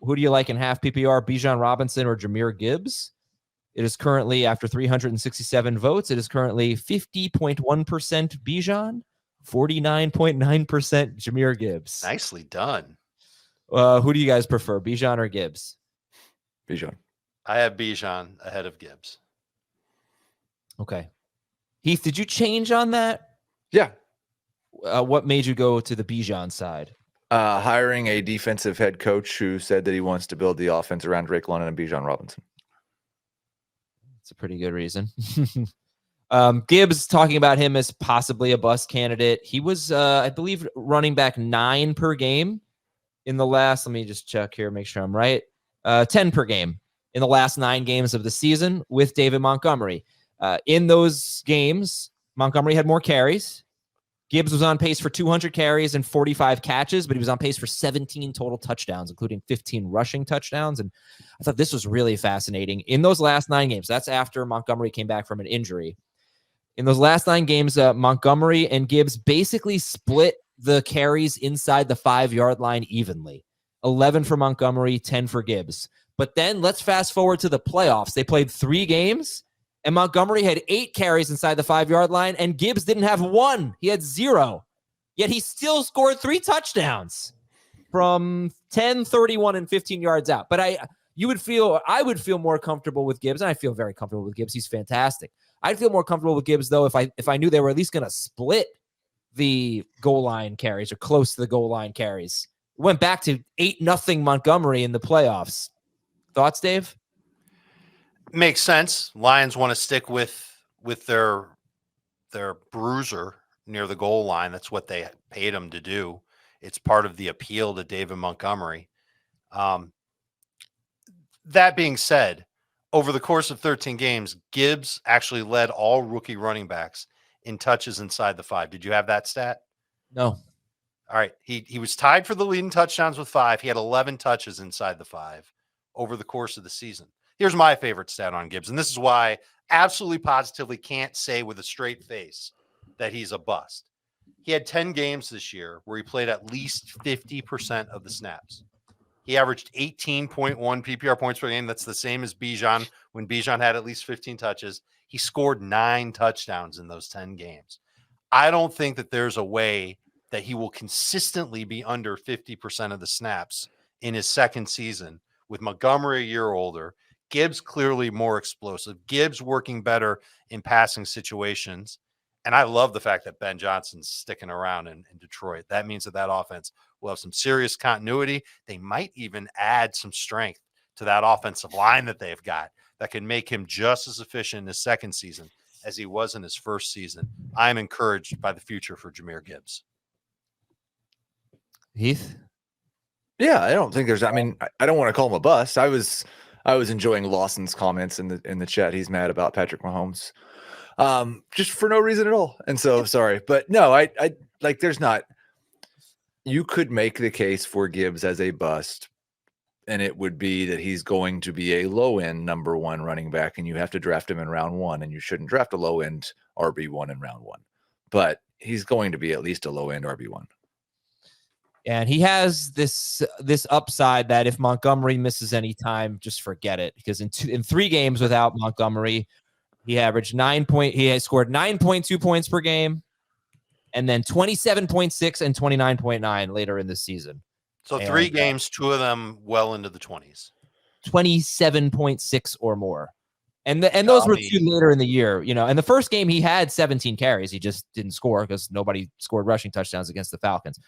who do you like in half PPR, Bijan Robinson or Jahmyr Gibbs? It is currently, after 367 votes, it is currently 50.1% Bijan, 49.9% Jahmyr Gibbs. Nicely done. Who do you guys prefer, Bijan or Gibbs? Bijan. I have Bijan ahead of Gibbs. Okay. Heath, did you change on that? Yeah. What made you go to the Bijan side? Hiring a defensive head coach who said that he wants to build the offense around Drake London and Bijan Robinson. It's a pretty good reason. Gibbs, talking about him as possibly a bust candidate. He was, I believe, running back 9 per game in the last, let me just check here, make sure I'm right. 10 per game in the last 9 games of the season with David Montgomery. In those games, Montgomery had more carries. Gibbs was on pace for 200 carries and 45 catches, but he was on pace for 17 total touchdowns, including 15 rushing touchdowns. And I thought this was really fascinating. In those last 9 games, that's after Montgomery came back from an injury. In those last 9 games, Montgomery and Gibbs basically split the carries inside the 5-yard line evenly. 11 for Montgomery, 10 for Gibbs. But then let's fast forward to the playoffs. They played 3 games. And Montgomery had 8 carries inside the 5-yard line, and Gibbs didn't have 1. He had 0. Yet he still scored 3 touchdowns from 10, 31, and 15 yards out. But I would feel more comfortable with Gibbs, and I feel very comfortable with Gibbs. He's fantastic. I'd feel more comfortable with Gibbs, though, if I knew they were at least going to split the goal line carries or close to the goal line carries. Went back to 8-0 Montgomery in the playoffs. Thoughts, Dave? Makes sense. Lions want to stick with their bruiser near the goal line. That's what they paid him to do. It's part of the appeal to David Montgomery. That being said, over the course of 13 games, Gibbs actually led all rookie running backs in touches inside the 5. Did you have that stat? No. All right. He was tied for the lead in touchdowns with 5. He had 11 touches inside the 5 over the course of the season. Here's my favorite stat on Gibbs, and this is why I absolutely positively can't say with a straight face that he's a bust. He had 10 games this year where he played at least 50% of the snaps. He averaged 18.1 PPR points per game. That's the same as Bijan when Bijan had at least 15 touches. He scored 9 touchdowns in those 10 games. I don't think that there's a way that he will consistently be under 50% of the snaps in his second season with Montgomery a year older. Gibbs clearly more explosive. Gibbs working better in passing situations. And I love the fact that Ben Johnson's sticking around in Detroit. That means that offense will have some serious continuity. They might even add some strength to that offensive line that they've got that can make him just as efficient in his second season as he was in his first season. I'm encouraged by the future for Jahmyr Gibbs. Heath? Yeah, I don't think I don't want to call him a bust. I was enjoying Lawson's comments in the chat. He's mad about Patrick Mahomes, just for no reason at all. And so sorry, but no, I like. There's not. You could make the case for Gibbs as a bust, and it would be that he's going to be a low end number 1 running back, and you have to draft him in round 1, and you shouldn't draft a low end RB1 in round 1. But he's going to be at least a low end RB1. And he has this upside that if Montgomery misses any time, just forget it. Because in 3 games without Montgomery, he averaged he has scored 9.2 points per game, and then 27.6 and 29.9 later in the season. So 3 games, 2 of them well into the 20s. 27.6 or more. And those were 2 later in the year, And the first game he had 17 carries. He just didn't score because nobody scored rushing touchdowns against the Falcons.